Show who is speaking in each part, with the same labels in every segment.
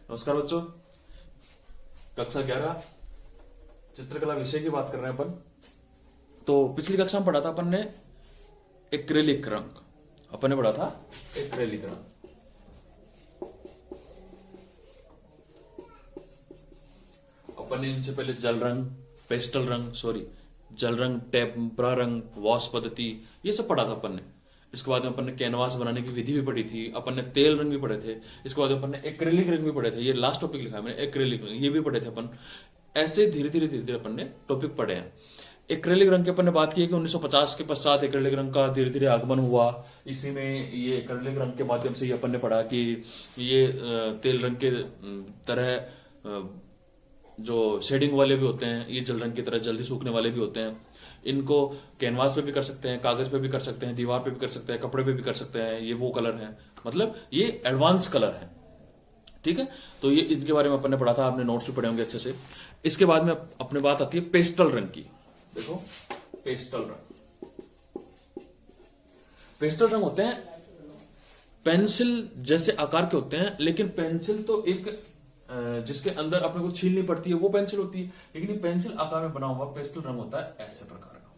Speaker 1: नमस्कार बच्चों, कक्षा 11 चित्रकला विषय की बात कर रहे हैं अपन। तो पिछली कक्षा में पढ़ा था अपन ने एक्रेलिक रंग। अपन ने पढ़ा था एक्रेलिक रंग। अपन ने इनसे पहले जल रंग, पेस्टल रंग, जल रंग, टेम्परा रंग, वॉश पद्धति, ये सब पढ़ा था अपन ने। इसके बाद में अपन ने कैनवास बनाने की विधि भी पढ़ी थी। अपन ने तेल रंग भी पढ़े थे। इसके बाद अपन ने एक्रेलिक रंग भी पढ़े थे। ये लास्ट टॉपिक लिखा है मैंने, एक्रेलिक रंग, ये भी पढ़े थे अपन। ऐसे धीरे धीरे अपन ने टॉपिक पढ़े हैं। एक्रेलिक रंग की अपन ने बात की है कि 1950 के पश्चात एक्रेलिक रंग का धीरे धीरे आगमन हुआ। इसी में ये एक्रेलिक रंग के माध्यम से ही अपन ने पढ़ा कि ये तेल रंग के तरह जो शेडिंग वाले भी होते हैं, ये जल रंग की तरह जल्दी सूखने वाले भी होते हैं। इनको कैनवास पे भी कर सकते हैं, कागज पे भी कर सकते हैं, दीवार पे भी कर सकते हैं, कपड़े पे भी कर सकते हैं। ये वो कलर है, मतलब ये एडवांस कलर है। ठीक है, तो ये इनके बारे में अपन ने पढ़ा था, आपने नोट्स भी पढ़े होंगे अच्छे से। इसके बाद में अपने बात आती है पेस्टल रंग की। देखो, पेस्टल रंग, पेस्टल रंग होते हैं पेंसिल जैसे आकार के होते हैं, लेकिन पेंसिल तो एक जिसके अंदर अपने को छीलनी पड़ती है वो पेंसिल होती है, लेकिन ये पेंसिल आकार में बना हुआ पेस्टल रंग होता है ऐसे प्रकार का,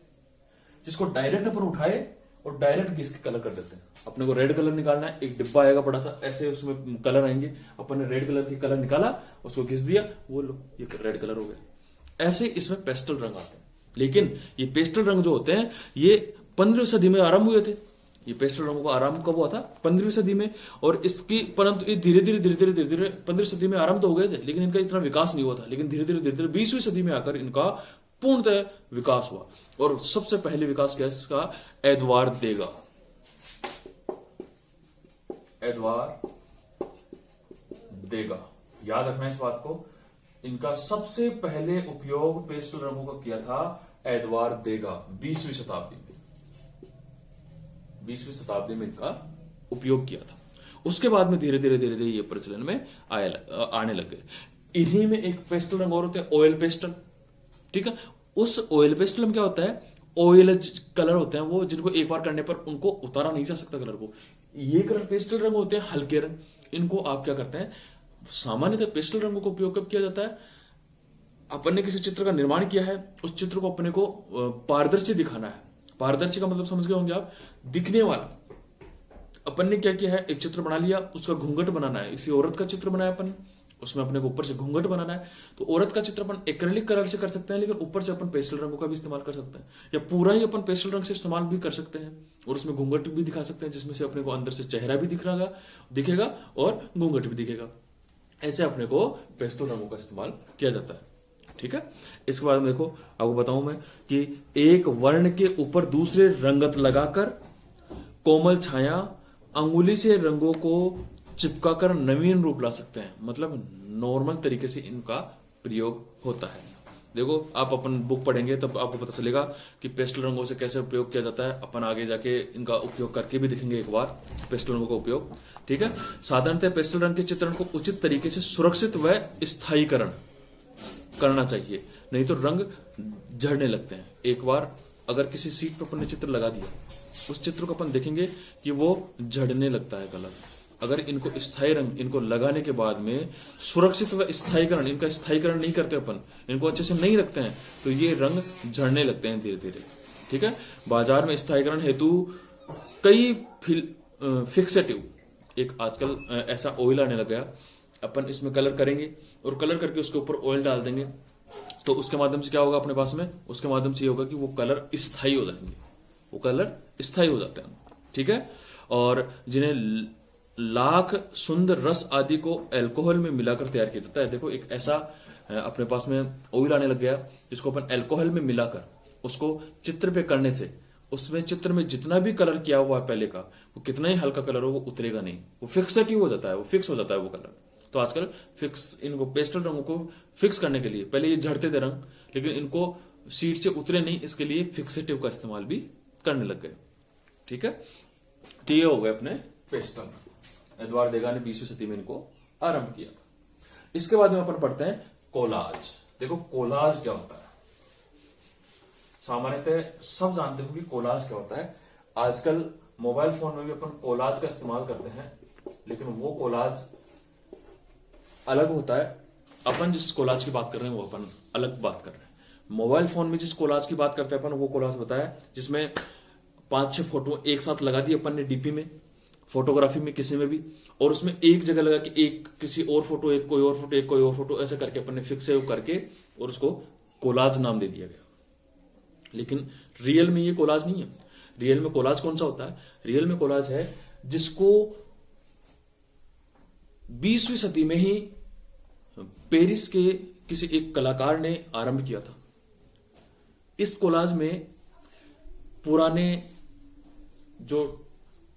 Speaker 1: जिसको डायरेक्ट अपन उठाए और डायरेक्ट घिस के कलर कर देते हैं। अपने को रेड कलर निकालना है, एक डिब्बा आएगा बड़ा सा, ऐसे उसमें कलर आएंगे। अपन ने रेड कलर की कलर निकाला, उसको घिस दिया, वो लो ये रेड कलर हो गया। ऐसे इसमें पेस्टल रंग आते हैं। लेकिन ये पेस्टल रंग जो होते हैं ये 15वीं सदी में आरंभ हुए थे। ये पेस्टल रंगों का आरंभ कब हुआ था? 15वीं सदी में। और इसकी परंतु ये धीरे धीरे 15वीं सदी में आरंभ तो हो गए थे, लेकिन इनका इतना विकास नहीं हुआ था। लेकिन धीरे धीरे 20वीं सदी में आकर इनका पूर्णतः विकास हुआ। और सबसे पहले विकास किया इसका एडवार्ड देगा। एडवार्ड देगा, याद रखना इस बात को। इनका सबसे पहले उपयोग पेस्टल रंगों का किया था एडवार्ड देगा 20वीं शताब्दी में। 20वीं शताब्दी में इनका उपयोग किया था। उसके बाद में धीरे धीरे ये प्रचलन में आने लग गए। इन्हीं में एक पेस्टल रंग और होते हैं, ऑयल पेस्टल। ठीक है, उस ऑयल पेस्टल में क्या होता है, ऑयल कलर होते हैं वो, जिनको एक बार करने पर उनको उतारा नहीं जा सकता कलर को। ये कलर पेस्टल रंग होते हैं हल्के रंग। इनको आप क्या करते हैं, सामान्यतः पेस्टल रंगों का उपयोग कब किया जाता है? अपन ने किसी चित्र का निर्माण किया है, उस चित्र को अपने को पारदर्शी दिखाना है। पारदर्शी का मतलब समझ गए होंगे आप, दिखने वाला। अपन ने क्या किया है, एक चित्र बना लिया, उसका घूंघट बनाना है। इसी औरत का चित्र बनाया अपन, उसमें अपने को ऊपर से घूंघट बनाना है। तो औरत का चित्र अपन एक्रेलिक कलर से कर सकते हैं, लेकिन ऊपर से अपन पेस्टल रंगों का भी इस्तेमाल कर सकते हैं, या पूरा ही अपन पेस्टल रंग से इस्तेमाल भी कर सकते हैं और उसमें घूंघट भी दिखा सकते हैं, जिसमें से अपने को अंदर से चेहरा भी दिखेगा और घूंघट भी दिखेगा। ऐसे अपने को पेस्टल रंगों का इस्तेमाल किया जाता है। ठीक है, इसके बाद में देखो, आपको बताऊं मैं कि एक वर्ण के ऊपर दूसरे रंगत लगाकर कोमल छाया अंगुली से रंगों को चिपकाकर नवीन रूप ला सकते हैं। मतलब नॉर्मल तरीके से इनका प्रयोग होता है। देखो, आप अपन बुक पढ़ेंगे तब आपको पता चलेगा कि पेस्टल रंगों से कैसे उपयोग किया जाता है। अपन आगे जाके इनका उपयोग करके भी देखेंगे एक बार, पेस्टल रंगों का उपयोग। ठीक है, साधारणतः पेस्टल रंग के चित्रण को उचित तरीके से सुरक्षित व स्थायीकरण करना चाहिए, नहीं तो रंग झड़ने लगते हैं। एक बार अगर किसी सीट पर अपन ने चित्र लगा दिया, उस चित्र को अपन देखेंगे कि वो झड़ने लगता है कलर। अगर इनको स्थायी रंग, इनको लगाने के बाद में सुरक्षित व स्थायीकरण, इनका स्थायीकरण नहीं करते अपन, इनको अच्छे से नहीं रखते हैं, तो ये रंग झड़ने लगते हैं धीरे धीरे। ठीक है, बाजार में स्थायीकरण हेतु कई फिक्सेटिव, एक आजकल ऐसा ऑयल आने लग गया, अपन इसमें कलर करेंगे और कलर करके उसके ऊपर ऑयल डाल देंगे, तो उसके माध्यम से क्या होगा अपने पास में, उसके माध्यम से ये होगा कि वो कलर स्थायी हो जाएंगे, वो कलर स्थायी हो जाते हैं। ठीक है, और जिन्हें लाख सुंदर रस आदि को अल्कोहल में मिलाकर तैयार किया जाता है। देखो, एक ऐसा अपने पास में ऑयल आने लग गया, जिसको अपन अल्कोहल में मिलाकर उसको चित्र पे करने से, उसमें चित्र में जितना भी कलर किया हुआ है पहले का, वो कितना ही हल्का कलर हो वो उतरेगा नहीं, वो फिक्सेटिव हो जाता है, वो फिक्स हो जाता है वो कलर। तो आजकल इनको पेस्टल रंगों को फिक्स करने के लिए, पहले ये झड़ते थे रंग, लेकिन इनको सीट से उतरे नहीं, इसके लिए फिक्सेटिव का इस्तेमाल भी करने लग गए। ठीक है, तो ये हो गए अपने पेस्टल। एडवार्ड देगा ने 20वीं सदी में इनको आरंभ किया। इसके बाद में अपन पढ़ते हैं कोलाज। देखो, कोलाज क्या होता है? सामान्यतः सब जानते हो कि कोलाज क्या होता है। आजकल मोबाइल फोन में भी अपन कोलाज का इस्तेमाल करते हैं, लेकिन वो कोलाज अलग होता है। अपन जिस कोलाज की बात कर रहे हैं वो अपन अलग बात कर रहे हैं। मोबाइल फोन में जिस कोलाज की बात करते हैं अपन, वो कोलाज होता है जिसमें 5-6 फोटो एक साथ लगा दी अपन ने डीपी में, फोटोग्राफी में, किसी में भी, और उसमें एक जगह लगा कि एक किसी और फोटो, एक कोई और फोटो, एक कोई और फोटो, ऐसे करके अपन ने फिक्स सेव करके और उसको कोलाज नाम दे दिया गया। लेकिन रियल में ये कोलाज नहीं है। रियल में कोलाज कौन सा होता है? रियल में कोलाज है जिसको 20वीं सदी में ही पेरिस के किसी एक कलाकार ने आरंभ किया था। इस कोलाज में पुराने जो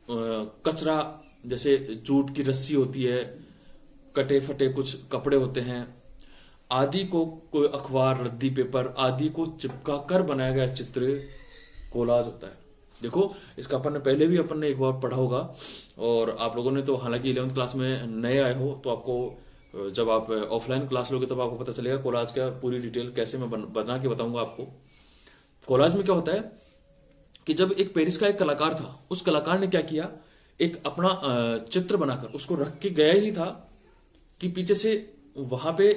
Speaker 1: कचरा, जैसे जूट की रस्सी होती है, कटे फटे कुछ कपड़े होते हैं आदि को, कोई अखबार, रद्दी, पेपर आदि को चिपका कर बनाया गया चित्र कोलाज होता है। देखो, इसका अपन ने पहले भी अपन ने एक बार पढ़ा होगा, और आप लोगों ने तो हालांकि 11वीं क्लास में नए आए हो तो आपको, जब आप ऑफलाइन क्लास लोगे तब आपको पता चलेगा कोलाज का पूरी डिटेल कैसे मैं बना के बताऊंगा आपको। कोलाज में क्या होता है कि जब एक पेरिस का एक कलाकार था, उस कलाकार ने क्या किया, एक अपना चित्र बनाकर उसको रख के गया ही था कि पीछे से वहां पे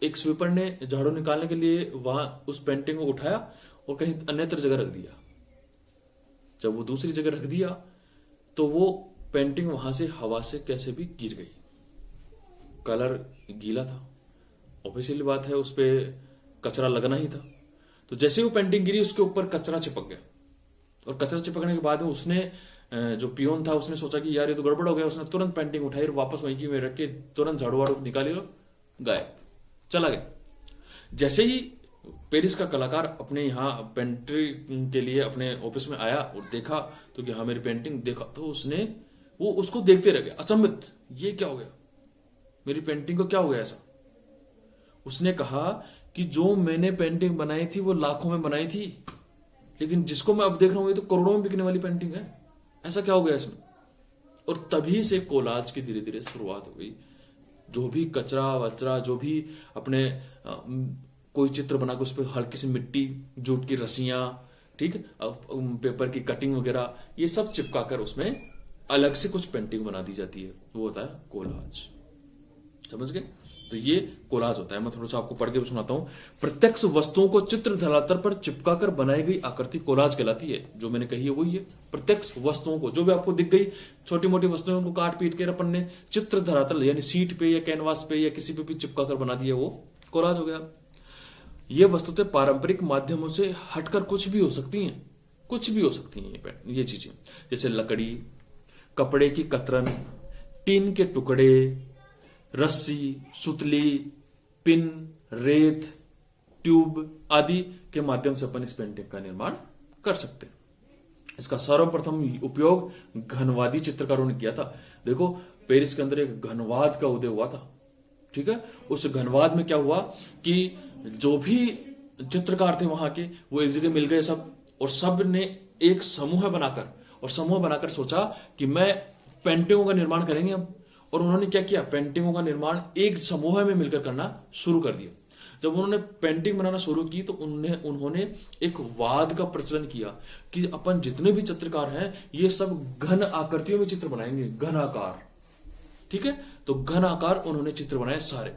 Speaker 1: एक स्वीपर ने झाड़ू निकालने के लिए वहां उस पेंटिंग को उठाया और कहीं अन्यत्र जगह रख दिया। जब वो दूसरी जगह रख दिया तो वो पेंटिंग वहां से हवा से कैसे भी गिर गई। कलर गीला था, ऑब्वियसली बात है, उस पर कचरा लगना ही था। तो जैसे ही वो पेंटिंग गिरी उसके ऊपर कचरा चिपक गया, और कचरा चिपकने के बाद में उसने, जो पियोन था, उसने सोचा कि यार ये तो गड़बड़ हो गया। उसने तुरंत पेंटिंग उठाई और वापस वहीं की में रख के तुरंत झाड़ू वाड़ू निकाली और गायब, चला गया। जैसे ही पेरिस का कलाकार अपने यहाँ पेंटिंग के लिए अपने ऑफिस में आया और देखा तो कि हाँ मेरी पेंटिंग देखा, तो वो उसको देखते रह गया अचंभित, ये क्या हो गया, मेरी पेंटिंग को क्या हो गया ऐसा। उसने कहा कि जो मैंने पेंटिंग बनाई थी वो लाखों में बनाई थी, लेकिन जिसको मैं अब देख रहा हूं ये तो करोड़ों में बिकने वाली पेंटिंग है, ऐसा क्या हो गया इसमें। और तभी से कोलाज की धीरे धीरे शुरुआत हो गई। जो भी कचरा वचरा, जो भी अपने कोई चित्र बनाकर उस पर हल्की सी मिट्टी, जूट की रस्सियां, ठीक, पेपर की कटिंग वगैरह, ये सब चिपकाकर उसमें अलग से कुछ पेंटिंग बना दी जाती है, वो होता है कोलाज। समझ गए? तो ये कोलाज होता है। मैं थोड़ा सा आपको पढ़ के भी सुनाता हूं। प्रत्यक्ष वस्तुओं को चित्र धरातल पर चिपकाकर बनाई गई आकृति कोलाज कहलाती है। जो मैंने कही है वही है, प्रत्यक्ष वस्तुओं को, जो भी आपको दिख गई छोटी मोटी वस्तुएं, उनको काट पीट के अपन ने चित्र धरातल यानी सीट पे या कैनवास पे या किसी पे भी चिपकाकर बना दिया, वो कोलाज हो गया। ये वस्तुतः पारंपरिक माध्यमों से हटकर कुछ भी हो सकती हैं, कुछ भी हो सकती हैं ये चीजें, जैसे लकड़ी, कपड़े की कतरन, टीन के टुकड़े, रस्सी, सुतली, पिन, रेत, ट्यूब आदि के माध्यम से अपन इस पेंटिंग का निर्माण कर सकते हैं। इसका सर्वप्रथम उपयोग घनवादी चित्रकारों ने किया था। देखो, पेरिस के अंदर एक घनवाद का उदय हुआ था, ठीक है। उस घनवाद में क्या हुआ कि जो भी चित्रकार थे वहां के, वो एक जगह मिल गए सब, और सब ने एक समूह बनाकर सोचा कि मैं पेंटिंगों का निर्माण करेंगे हम। और उन्होंने क्या किया, पेंटिंगों का निर्माण एक समूह में मिलकर करना शुरू कर दिया। जब उन्होंने पेंटिंग बनाना शुरू की तो उन्होंने एक वाद का प्रचलन किया कि अपन जितने भी चित्रकार हैं ये सब घन आकृतियों में चित्र बनाएंगे, घन आकार, ठीक है। तो घन आकार उन्होंने चित्र बनाए सारे।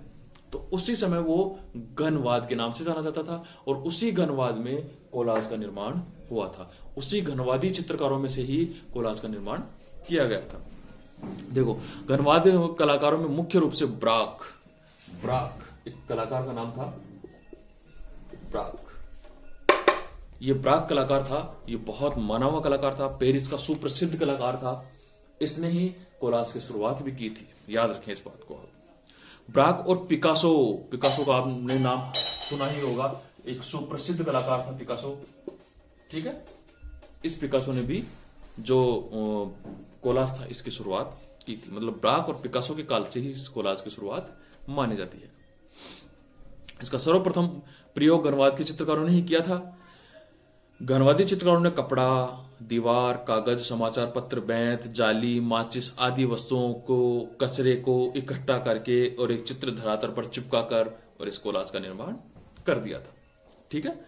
Speaker 1: तो उसी समय वो घनवाद के नाम से जाना जाता था, और उसी घनवाद में कोलाज का निर्माण हुआ था। उसी घनवादी चित्रकारों में से ही कोलाज का निर्माण किया गया था। देखो, घनवाद कलाकारों में मुख्य रूप से ब्राक एक कलाकार का नाम था, ब्राक। ये ब्राक कलाकार था, ये बहुत माना हुआ कलाकार था, पेरिस का सुप्रसिद्ध कलाकार था। इसने ही कोलाज की शुरुआत भी की थी, याद रखें इस बात को आप। ब्राक और पिकासो का आपने नाम सुना ही होगा, एक सुप्रसिद्ध कलाकार था पिकासो, ठीक है। इस पिकासो ने भी जो कोलाज था इसकी शुरुआत की थी। मतलब ब्राक और पिकासो के काल से ही इस कोलाज की शुरुआत मानी जाती है। इसका सर्वप्रथम प्रयोग घनवाद के चित्रकारों ने ही किया था। घनवादी चित्रकारों ने कपड़ा, दीवार, कागज, समाचार पत्र, बैंत, जाली, माचिस आदि वस्तुओं को, कचरे को इकट्ठा करके और एक चित्र धरातल पर चिपकाकर और इस कोलाज का निर्माण कर दिया था, ठीक है।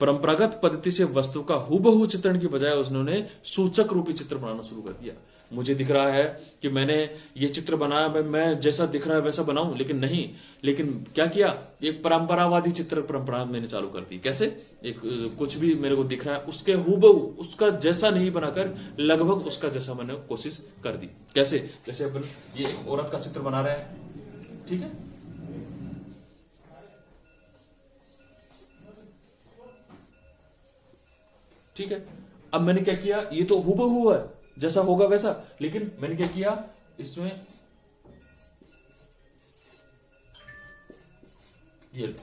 Speaker 1: परंपरागत पद्धति से वस्तु का हूबहू चित्रण की बजाय उन्होंने सूचक रूपी चित्र बनाना शुरू कर दिया। मुझे दिख रहा है कि मैंने ये चित्र बनाया, मैं जैसा दिख रहा है वैसा बनाऊं, लेकिन नहीं। लेकिन क्या किया, एक परंपरावादी चित्र परंपरा मैंने चालू कर दी। कैसे, एक कुछ भी मेरे को दिख रहा है उसके हूबहू उसका जैसा नहीं बनाकर लगभग उसका जैसा मैंने कोशिश कर दी। कैसे, जैसे अपन ये एक औरत का चित्र बना रहे हैं, ठीक है, ठीक है। अब मैंने क्या किया, ये तो हूबहू है जैसा होगा वैसा, लेकिन मैंने क्या किया, इसमें ये लो,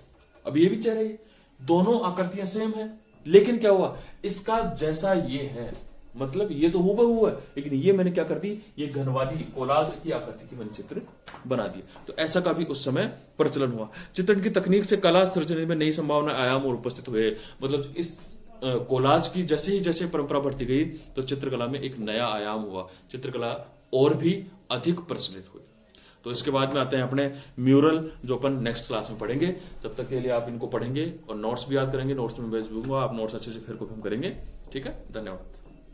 Speaker 1: अब ये भी चेहरा है, दोनों आकृतियां सेम है, लेकिन क्या हुआ, इसका जैसा ये है, मतलब ये तो हूबहू है, लेकिन ये मैंने क्या कर दी, ये घनवादी कोलाज की आकृति की मैंने चित्र बना दिया। तो ऐसा का भी उस समय प्रचलन हुआ। चित्रण की तकनीक से कला सृजन में नई संभावना आयाम और उपस्थित हुए। मतलब इस कोलाज की जैसे ही जैसे परंपरा बढ़ती गई तो चित्रकला में एक नया आयाम हुआ, चित्रकला और भी अधिक प्रचलित हुई। तो इसके बाद में आते हैं अपने म्यूरल, जो अपन नेक्स्ट क्लास में पढ़ेंगे। तब तक के लिए आप इनको पढ़ेंगे और नोट्स भी याद करेंगे, नोट्स में भेज दूंगा, आप नोट्स अच्छे से फिर कॉपी करेंगे। ठीक है, धन्यवाद।